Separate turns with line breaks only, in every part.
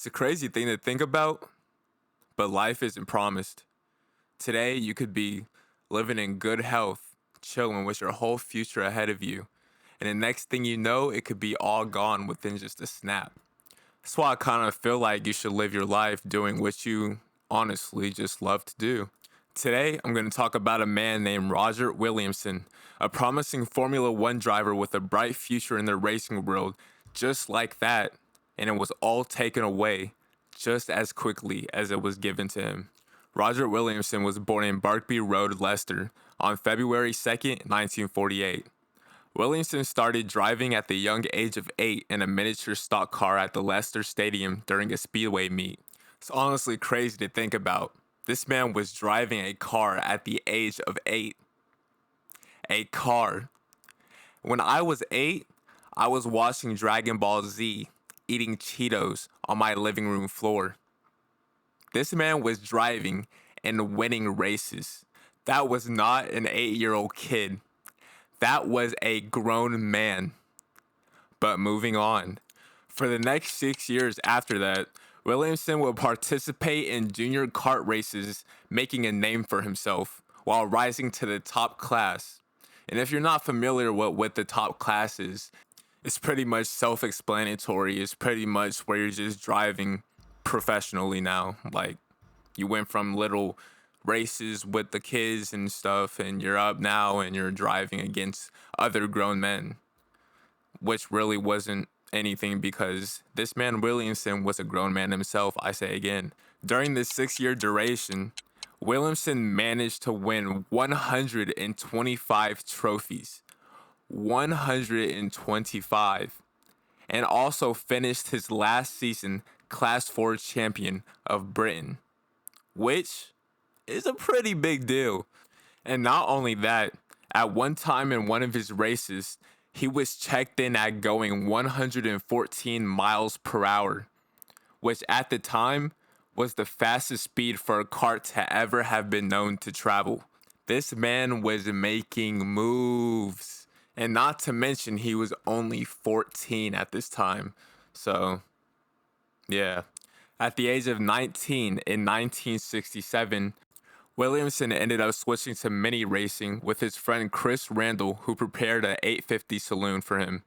It's a crazy thing to think about, but life isn't promised. Today, you could be living in good health, chilling with your whole future ahead of you. And the next thing you know, it could be all gone within just a snap. That's why I kind of feel like you should live your life doing what you honestly just love to do. Today, I'm going to talk about a man named Roger Williamson, a promising Formula One driver with a bright future in the racing world, just like that. And it was all taken away just as quickly as it was given to him. Roger Williamson was born in Barkby Road, Leicester, on February 2nd, 1948. Williamson started driving at the young age of 8 in a miniature stock car at the Leicester Stadium during a speedway meet. It's honestly crazy to think about. This man was driving a car at the age of 8. A car. When I was 8, I was watching Dragon Ball Z, eating Cheetos on my living room floor. This man was driving and winning races. That was not an 8-year-old kid. That was a grown man. But moving on. For the next 6 years after that, Williamson would participate in junior kart races, making a name for himself while rising to the top class. And if you're not familiar with what the top class is, it's pretty much self-explanatory. It's pretty much where you're just driving professionally now. Like, you went from little races with the kids and stuff, and you're up now and you're driving against other grown men, which really wasn't anything because this man Williamson was a grown man himself, I say again. During this 6-year duration, Williamson managed to win 125 trophies. 125. And also finished his last season Class 4 champion of Britain, which is a pretty big deal. And not only that, at one time in one of his races, he was checked in at going 114 miles per hour, which at the time was the fastest speed for a kart to ever have been known to travel. This man was making moves. And not to mention, he was only 14 at this time. So, yeah. At the age of 19 in 1967, Williamson ended up switching to mini racing with his friend Chris Randall, who prepared a 850 saloon for him.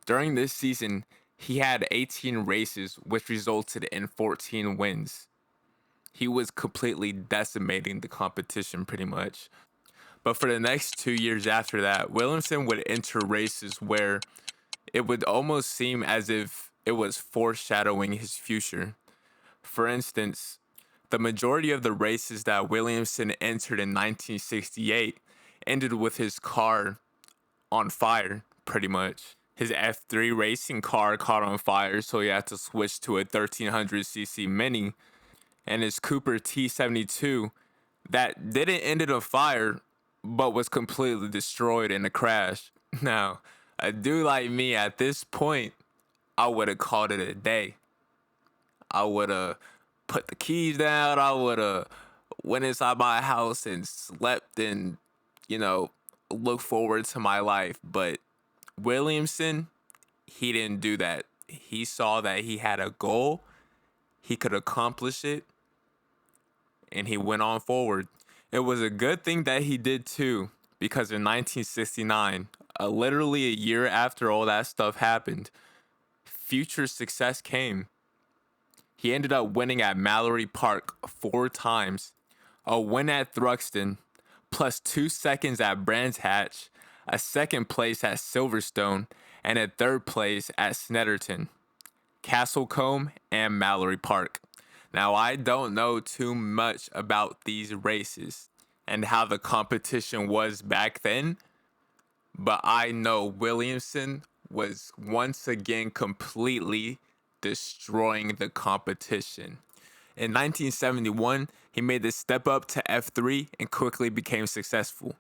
During this season, he had 18 races, which resulted in 14 wins. He was completely decimating the competition pretty much. But for the next 2 years after that, Williamson would enter races where it would almost seem as if it was foreshadowing his future. For instance, the majority of the races that Williamson entered in 1968 ended with his car on fire, pretty much. His F3 racing car caught on fire, so he had to switch to a 1300cc Mini, and his Cooper T72 that didn't end in a fire, but was completely destroyed in a crash. Now, a dude like me at this point, I would have called it a day. I would have put the keys down. I would have went inside my house and slept and, looked forward to my life. But Williamson, he didn't do that. He saw that he had a goal, he could accomplish it, and he went on forward. It was a good thing that he did too, because in 1969, literally a year after all that stuff happened, future success came. He ended up winning at Mallory Park 4 times, a win at Thruxton, plus 2 seconds at Brands Hatch, a second place at Silverstone, and a third place at Snetterton, Castlecombe, and Mallory Park. Now, I don't know too much about these races and how the competition was back then, but I know Williamson was once again completely destroying the competition. In 1971, he made the step up to F3 and quickly became successful,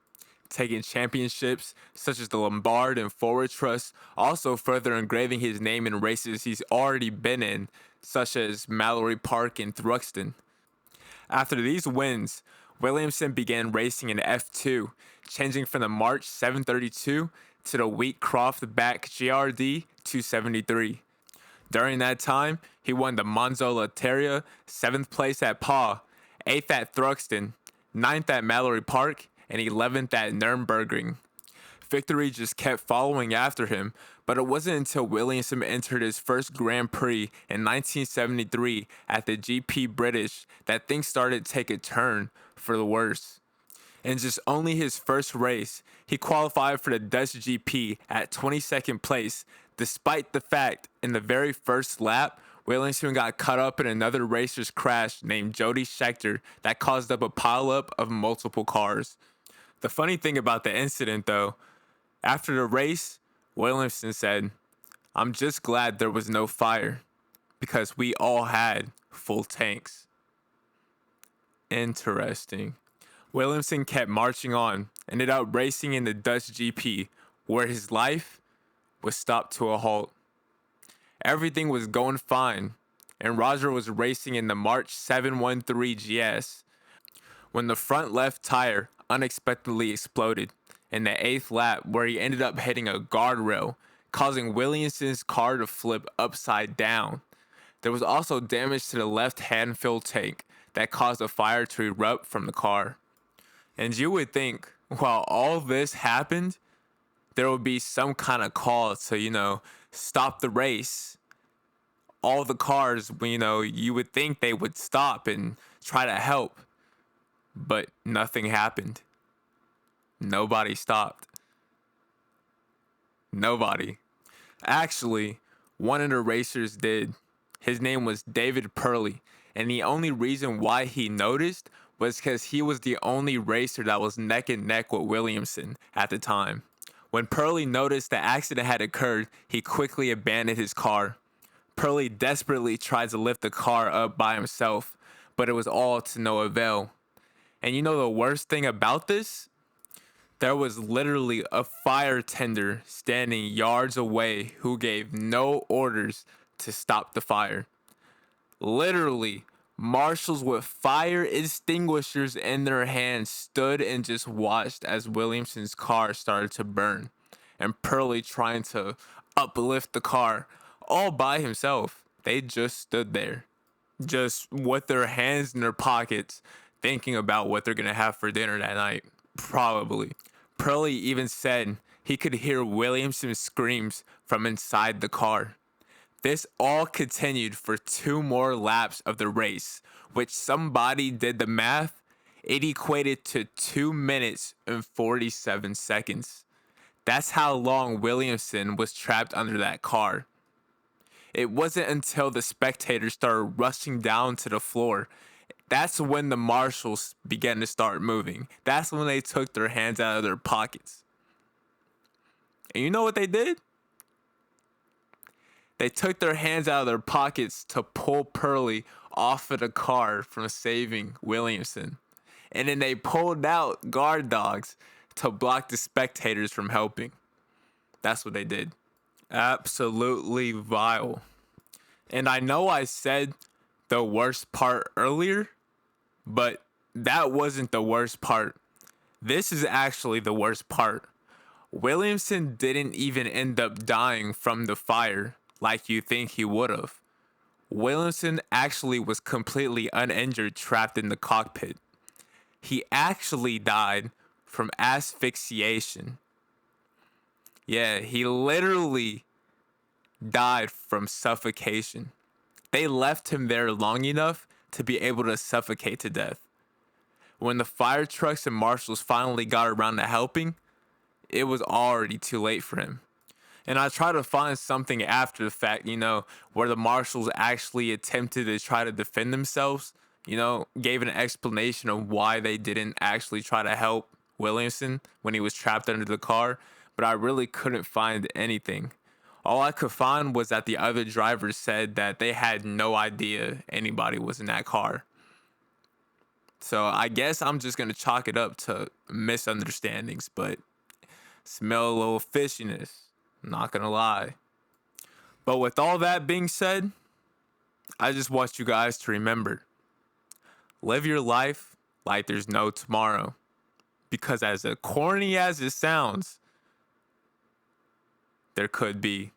taking championships such as the Lombard and Forward Trust, also further engraving his name in races he's already been in, such as Mallory Park and Thruxton. After these wins, Williamson began racing in F2, changing from the March 732 to the Wheatcroft back GRD 273. During that time, he won the Monza Lateria, 7th place at Paw, 8th at Thruxton, 9th at Mallory Park, and 11th at Nürburgring. Victory just kept following after him, but it wasn't until Williamson entered his first Grand Prix in 1973 at the GP British that things started to take a turn for the worse. In just only his first race, he qualified for the Dutch GP at 22nd place, despite the fact in the very first lap, Williamson got caught up in another racer's crash named Jody Scheckter that caused up a pileup of multiple cars. The funny thing about the incident, though, after the race, Williamson said, "I'm just glad there was no fire because we all had full tanks." Interesting. Williamson kept marching on, ended up racing in the Dutch GP, where his life was stopped to a halt. Everything was going fine, and Roger was racing in the March 713 GS when the front left tire unexpectedly exploded in the 8th lap, where he ended up hitting a guardrail, causing Williamson's car to flip upside down. There was also damage to the left-hand fuel tank that caused a fire to erupt from the car. And you would think, while all this happened, there would be some kind of call to, stop the race. All the cars, you would think they would stop and try to help. But nothing happened. Nobody stopped. Nobody. Actually, one of the racers did. His name was David Purley, and the only reason why he noticed was because he was the only racer that was neck and neck with Williamson at the time. When Purley noticed the accident had occurred, he quickly abandoned his car. Purley desperately tried to lift the car up by himself, but it was all to no avail. And the worst thing about this? There was literally a fire tender standing yards away who gave no orders to stop the fire. Literally, marshals with fire extinguishers in their hands stood and just watched as Williamson's car started to burn, and Purley trying to uplift the car all by himself. They just stood there, just with their hands in their pockets, thinking about what they're gonna have for dinner that night, probably. Purley even said he could hear Williamson's screams from inside the car. This all continued for 2 more laps of the race, which somebody did the math. It equated to 2 minutes and 47 seconds. That's how long Williamson was trapped under that car. It wasn't until the spectators started rushing down to the floor. That's when the marshals began to start moving. That's when they took their hands out of their pockets. And you know what they did? They took their hands out of their pockets to pull Purley off of the car from saving Williamson. And then they pulled out guard dogs to block the spectators from helping. That's what they did. Absolutely vile. And I know I said the worst part earlier, but that wasn't the worst part. This is actually the worst part. Williamson didn't even end up dying from the fire like you think he would have. Williamson actually was completely uninjured, trapped in the cockpit. He actually died from asphyxiation. Yeah, he literally died from suffocation. They left him there long enough to be able to suffocate to death. When the fire trucks and marshals finally got around to helping, it was already too late for him. And I tried to find something after the fact, where the marshals actually attempted to try to defend themselves, gave an explanation of why they didn't actually try to help Williamson when he was trapped under the car, but I really couldn't find anything. All I could find was that the other drivers said that they had no idea anybody was in that car. So I guess I'm just going to chalk it up to misunderstandings, but smell a little fishiness. Not going to lie. But with all that being said, I just want you guys to remember, live your life like there's no tomorrow. Because as corny as it sounds, there could be.